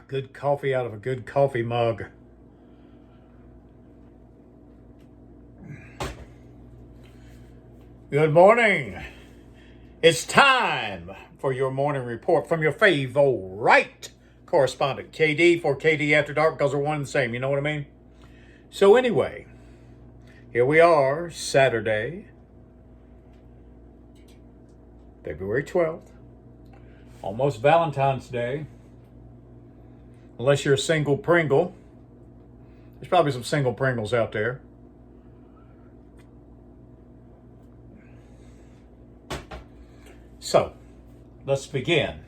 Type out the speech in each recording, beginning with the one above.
Good coffee out of a good coffee mug. Good morning. It's time for your morning report from your favorite correspondent, KD, for KD After Dark, because they're one and the same, you know what I mean? So anyway, here we are, Saturday, February 12th, almost Valentine's Day. Unless you're a single Pringle. There's probably some single Pringles out there. So, let's begin.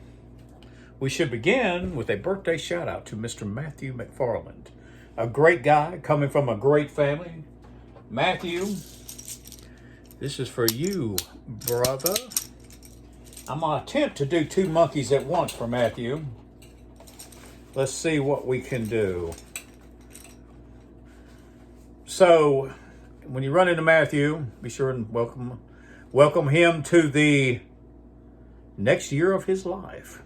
We should begin with a birthday shout out to Mr. Matthew McFarland. A great guy coming from a great family. Matthew, this is for you, brother. I'm going to attempt to do two monkeys at once for Matthew. Let's see what we can do. So, when you run into Matthew, be sure and welcome him to the next year of his life.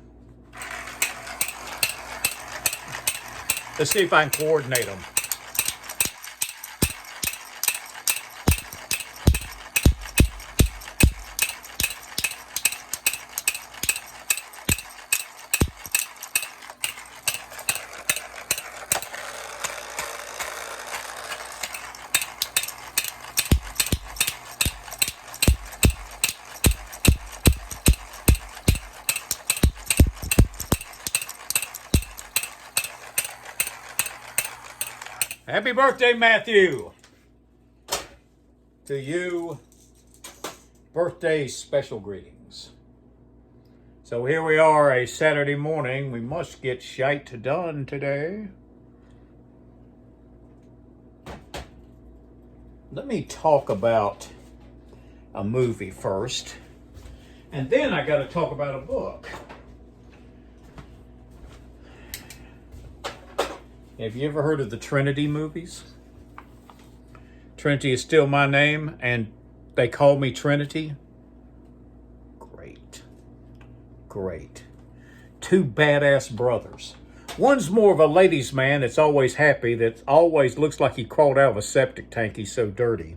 Let's see if I can coordinate them. Happy birthday, Matthew. To you, birthday special greetings. So here we are, a Saturday morning. We must get shite done today. Let me talk about a movie first. And then I got to talk about a book. Have you ever heard of the Trinity movies? Trinity is Still My Name, and They Call Me Trinity. Great. Two badass brothers. One's more of a ladies' man that's always happy, that always looks like he crawled out of a septic tank, he's so dirty.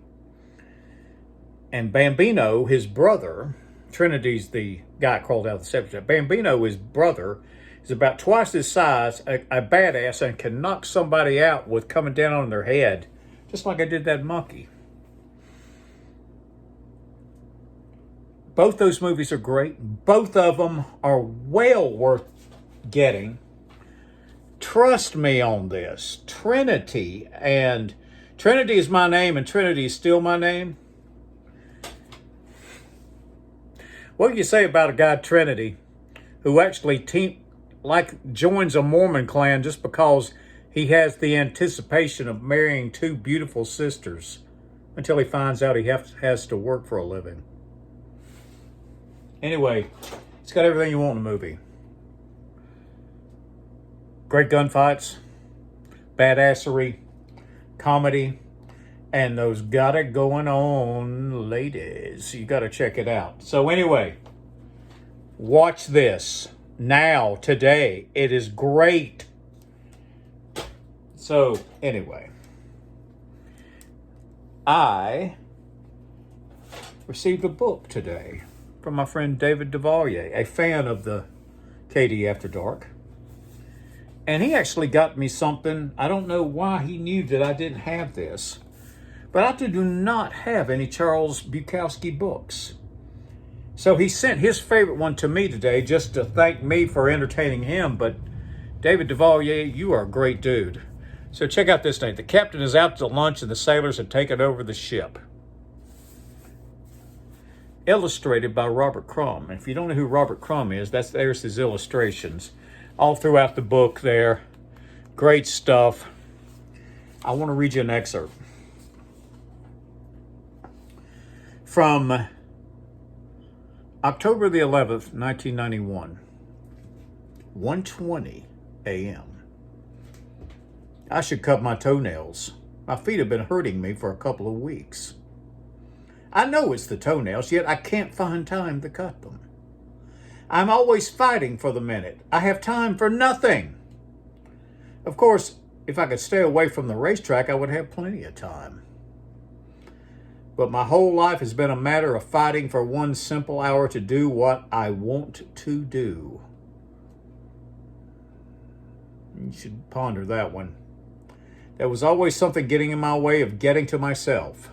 And Bambino, his brother, Trinity's the guy that crawled out of the septic tank. Bambino, his brother, is about twice his size, a badass, and can knock somebody out with coming down on their head, just like I did that monkey. Both those movies are great. Both of them are well worth getting. Trust me on this. Trinity is my name, and Trinity is Still My Name. What can you say about a guy, Trinity, who actually joins a Mormon clan just because he has the anticipation of marrying two beautiful sisters until he finds out he has to work for a living? Anyway, it's got everything you want in a movie. Great gunfights, badassery, comedy, and those got it going on ladies. You got to check it out. So anyway, watch this. Now, today, it is great. So, anyway, I received a book today from my friend David Devalier, a fan of the KD After Dark. And he actually got me something. I don't know why he knew that I didn't have this, but I do not have any Charles Bukowski books. So he sent his favorite one to me today just to thank me for entertaining him. But David Devalier, you are a great dude. So check out this thing. The captain is out to lunch and the sailors have taken over the ship. Illustrated by Robert Crumb. And if you don't know who Robert Crumb is, there's his illustrations. All throughout the book there. Great stuff. I want to read you an excerpt. From October the 11th, 1991, 1:20 a.m. I should cut my toenails. My feet have been hurting me for a couple of weeks. I know it's the toenails, yet I can't find time to cut them. I'm always fighting for the minute. I have time for nothing. Of course, if I could stay away from the racetrack, I would have plenty of time. But my whole life has been a matter of fighting for one simple hour to do what I want to do. You should ponder that one. There was always something getting in my way of getting to myself.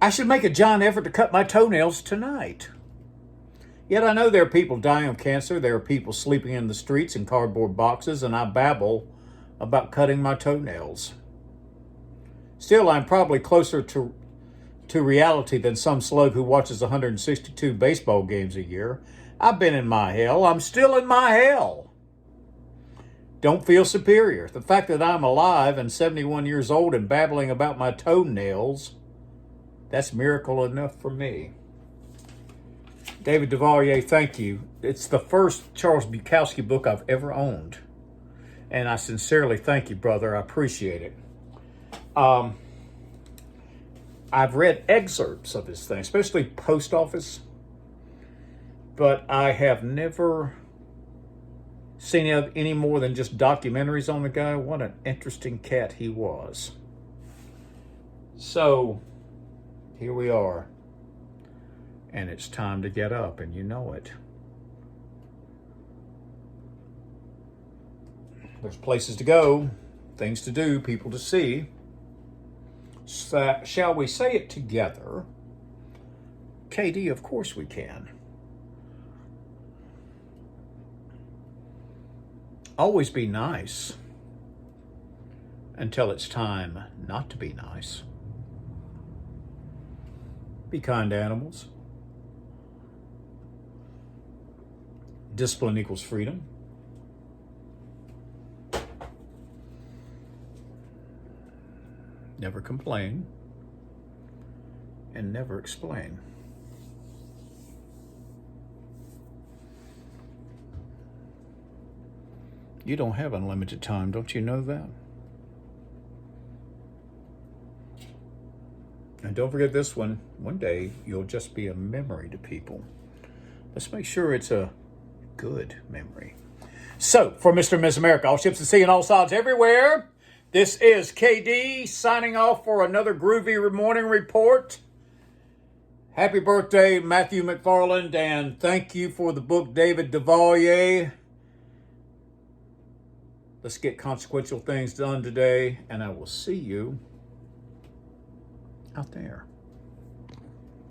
I should make a giant effort to cut my toenails tonight. Yet I know there are people dying of cancer, there are people sleeping in the streets in cardboard boxes, and I babble about cutting my toenails. Still, I'm probably closer to reality than some slug who watches 162 baseball games a year. I've been in my hell. I'm still in my hell. Don't feel superior. The fact that I'm alive and 71 years old and babbling about my toenails, that's miracle enough for me. David Duvalier, thank you. It's the first Charles Bukowski book I've ever owned. And I sincerely thank you, brother. I appreciate it. I've read excerpts of his thing, especially Post Office, but I have never seen any more than just documentaries on the guy. What an interesting cat he was. So, here we are. And it's time to get up, and you know it. There's places to go, things to do, people to see. So, shall we say it together? KD, of course we can. Always be nice until it's time not to be nice. Be kind to animals. Discipline equals freedom. Never complain and never explain. You don't have unlimited time, don't you know that? And don't forget this one. One day, you'll just be a memory to people. Let's make sure it's a good memory. So, for Mr. and Ms. America, all ships at sea and all sides everywhere, this is KD signing off for another groovy morning report. Happy birthday, Matthew McFarland, and thank you for the book, David Duvalier. Let's get consequential things done today, and I will see you out there.